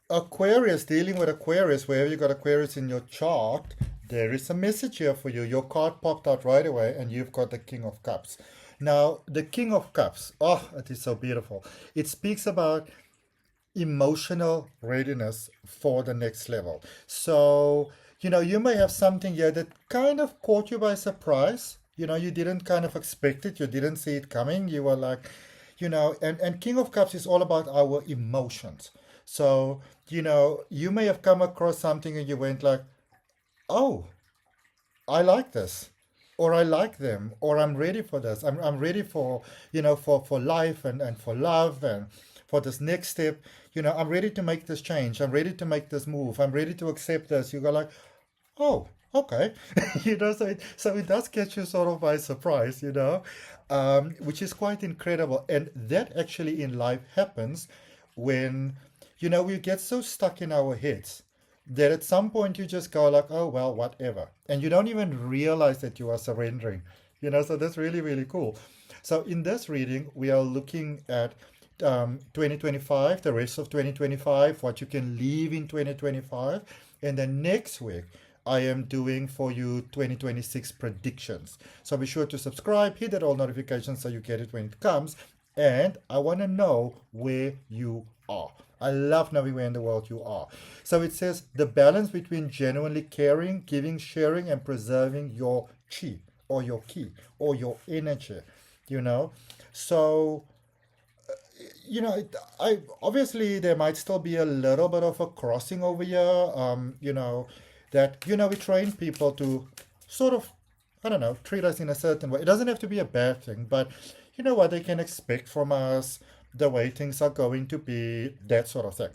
Aquarius, dealing with Aquarius, wherever you got Aquarius in your chart, there is a message here for you. Your card popped out right away, and you've got the King of Cups. Now, the King of Cups, oh, it is so beautiful. It speaks about emotional readiness for the next level. So, you may have something here that kind of caught you by surprise. You didn't kind of expect it, you didn't see it coming. You were like, and King of Cups is all about our emotions. So, you may have come across something and you went like, oh, I like this, or I like them, or I'm ready for this. I'm ready for, for life and for love and for this next step. I'm ready to make this change. I'm ready to make this move. I'm ready to accept this. You go like, oh, okay. So it does catch you sort of by surprise, which is quite incredible. And that actually in life happens when, we get so stuck in our heads that at some point you just go like, oh, well, whatever. And you don't even realize that you are surrendering, so that's really, really cool. So in this reading, we are looking at 2025, the rest of 2025, what you can leave in 2025. And then next week, I am doing for you 2026 predictions. So be sure to subscribe, hit that all notifications so you get it when it comes. And I want to know where you are. I love knowing where in the world you are. So it says the balance between genuinely caring, giving, sharing, and preserving your chi or your ki or your energy, you know. So I obviously there might still be a little bit of a crossing over here. That we train people to sort of, I don't know, treat us in a certain way. It doesn't have to be a bad thing, but what they can expect from us, the way things are going to be, that sort of thing.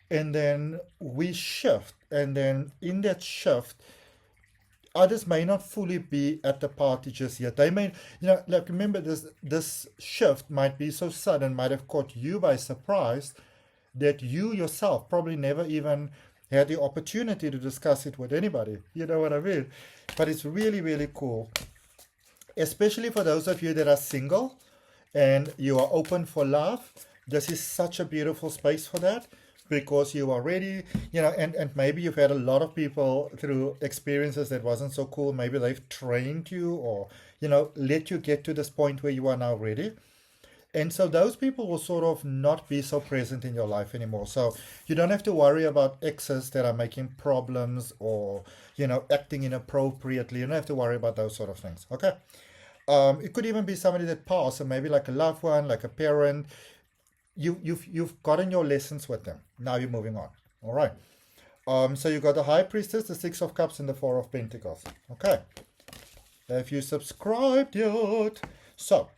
And then we shift, and then in that shift others may not fully be at the party just yet. They may, like remember this shift might be so sudden, might have caught you by surprise that you yourself probably never even had the opportunity to discuss it with anybody. You know what I mean? But it's really, really cool, especially for those of you that are single and you are open for love. This is such a beautiful space for that because you are ready, and maybe you've had a lot of people through experiences that wasn't so cool. Maybe they've trained you or, let you get to this point where you are now ready. And so those people will sort of not be so present in your life anymore. So you don't have to worry about exes that are making problems or, acting inappropriately. You don't have to worry about those sort of things. Okay. It could even be somebody that passed, or maybe like a loved one, like a parent. You've gotten your lessons with them. Now you're moving on. All right. So you got the High Priestess, the Six of Cups, and the Four of Pentacles. Okay. If you subscribed yet. So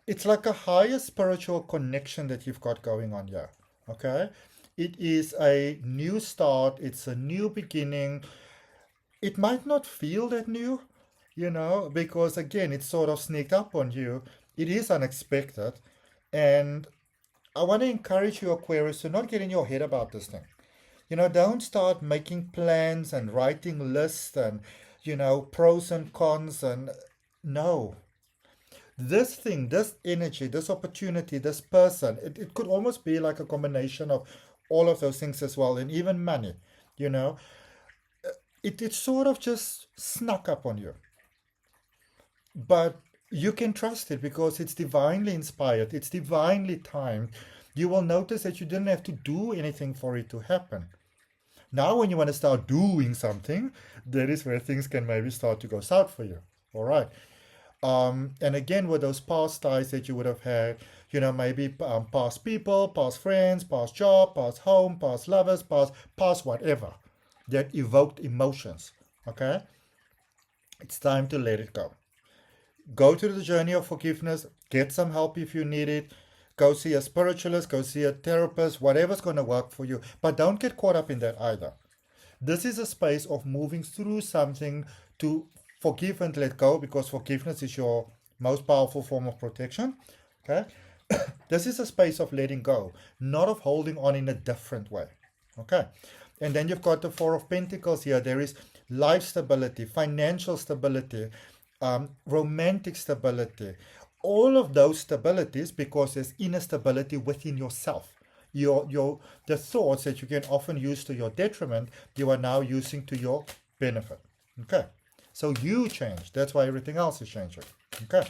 it's like a higher spiritual connection that you've got going on here. Okay. It is a new start. It's a new beginning. It might not feel that new, because again, it's sort of sneaked up on you. It is unexpected. And I want to encourage you, Aquarius, to not get in your head about this thing. Don't start making plans and writing lists and, pros and cons. And no, this thing, this energy, this opportunity, this person, it could almost be like a combination of all of those things as well, and even money, you know. It sort of just snuck up on you. But you can trust it because it's divinely inspired, it's divinely timed. You will notice that you didn't have to do anything for it to happen. Now, when you want to start doing something, that is where things can maybe start to go south for you. All right. And again, with those past ties that you would have had, maybe past people, past friends, past job, past home, past lovers, past whatever that evoked emotions. Okay. It's time to let it go. Go through the journey of forgiveness, get some help if you need it, go see a spiritualist, go see a therapist, whatever's going to work for you. But don't get caught up in that either. This is a space of moving through something to forgive and let go, because forgiveness is your most powerful form of protection. Okay? This is a space of letting go, not of holding on in a different way. Okay? And then you've got the Four of Pentacles here. There is life stability, financial stability, romantic stability, all of those stabilities, because there's inner stability within yourself. the thoughts that you can often use to your detriment, you are now using to your benefit. Okay. So you change. That's why everything else is changing. Okay.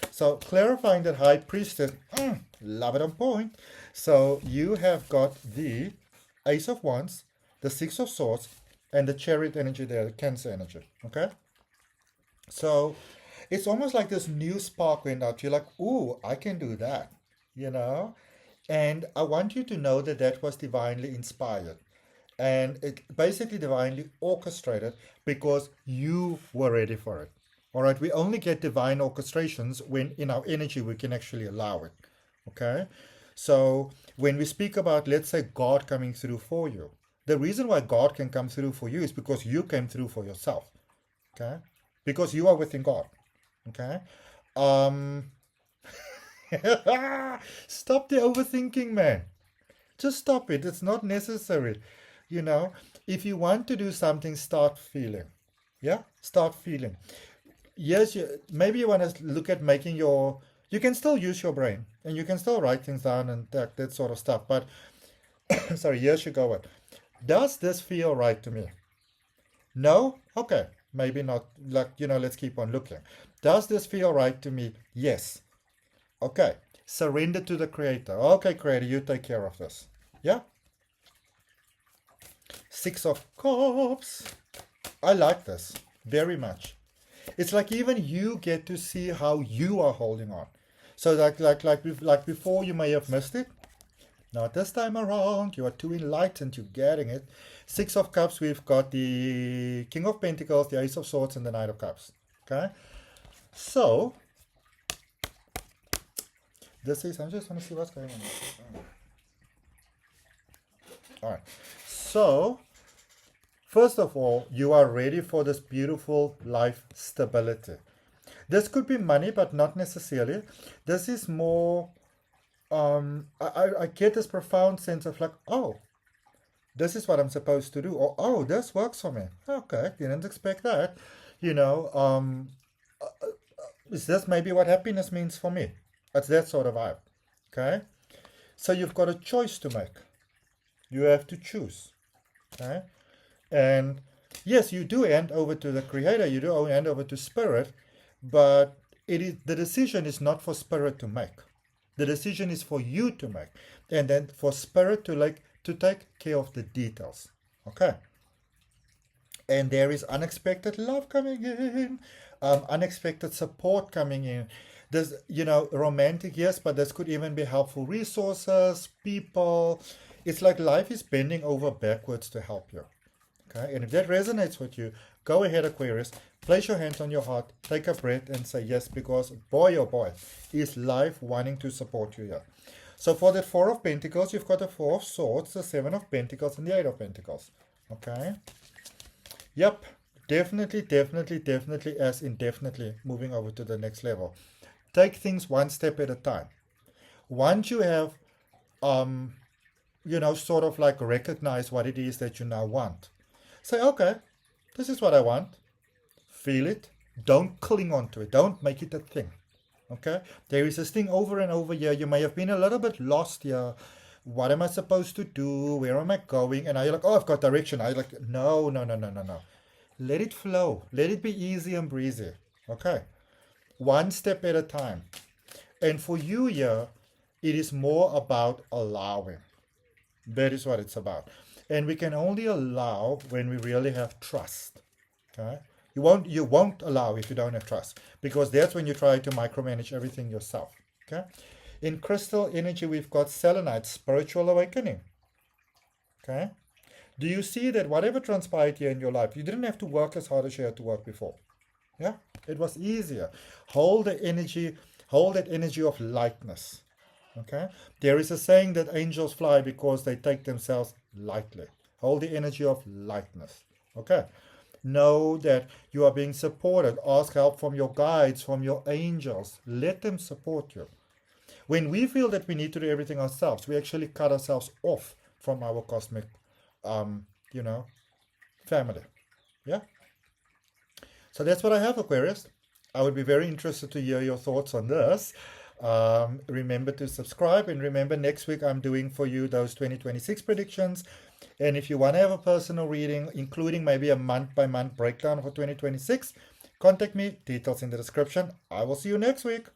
So clarifying that High Priestess, love it on point. So you have got the Ace of Wands, the Six of Swords, and the Chariot energy there, the Cancer energy. Okay. So it's almost like this new spark went out. You're like, ooh, I can do that, you know? And I want you to know that that was divinely inspired. And it basically divinely orchestrated because you were ready for it. All right, we only get divine orchestrations when in our energy we can actually allow it. Okay, so when we speak about, let's say, God coming through for you, the reason why God can come through for you is because you came through for yourself. Okay, because you are within God. Okay, um, stop the overthinking, man. Just stop it. It's not necessary. You know, if you want to do something, start feeling. Yeah, start feeling. Yes, maybe you want to look at making you can still use your brain and you can still write things down and that sort of stuff. But, sorry, here you go. Does this feel right to me? No? Okay, maybe not. Like, let's keep on looking. Does this feel right to me? Yes. Okay, surrender to the Creator. Okay, Creator, you take care of this. Yeah? Six of Cups. I like this very much. It's like even you get to see how you are holding on. So like before you may have missed it. Not this time around. You are too enlightened. You're getting it. Six of Cups. We've got the King of Pentacles, the Ace of Swords, and the Knight of Cups. Okay. So this is. I just want to see what's going on. All right. So first of all, you are ready for this beautiful life stability. This could be money, but not necessarily. This is more, I get this profound sense of like, oh, this is what I'm supposed to do. Or, oh, this works for me. Okay, didn't expect that. Is this maybe what happiness means for me? It's that sort of vibe. Okay? So you've got a choice to make. You have to choose. Okay? And yes, you do hand over to the Creator, you do hand over to Spirit, but the decision is not for Spirit to make. The decision is for you to make, and then for Spirit to take care of the details. Okay. And there is unexpected love coming in, unexpected support coming in. There's, romantic, yes, but this could even be helpful resources, people. It's like life is bending over backwards to help you. Okay, and if that resonates with you, go ahead, Aquarius, place your hands on your heart, take a breath and say yes, because boy, oh boy, is life wanting to support you here. So for that Four of Pentacles, you've got the Four of Swords, the Seven of Pentacles, and the Eight of Pentacles. Okay. Yep. Definitely, as in definitely moving over to the next level. Take things one step at a time. Once you have, sort of like recognize what it is that you now want. Say, okay, this is what I want. Feel it. Don't cling on to it. Don't make it a thing. Okay? There is this thing over and over here. You may have been a little bit lost here. What am I supposed to do? Where am I going? And you're like, oh, I've got direction. I like, no. Let it flow. Let it be easy and breezy. Okay? One step at a time. And for you here, it is more about allowing. That is what it's about. And we can only allow when we really have trust. Okay? You won't allow if you don't have trust, because that's when you try to micromanage everything yourself. Okay? In crystal energy, we've got selenite, spiritual awakening. Okay? Do you see that whatever transpired here in your life, you didn't have to work as hard as you had to work before? Yeah? It was easier. Hold that energy of lightness. Okay? There is a saying that angels fly because they take themselves lightly. Hold the energy of lightness. Okay? Know that you are being supported. Ask help from your guides, from your angels. Let them support you. When we feel that we need to do everything ourselves, we actually cut ourselves off from our cosmic, family. Yeah? So that's what I have, Aquarius. I would be very interested to hear your thoughts on this. Remember to subscribe, and remember next week I'm doing for you those 2026 predictions. And if you want to have a personal reading, including maybe a month by month breakdown for 2026, contact me. Details in the description. I will see you next week.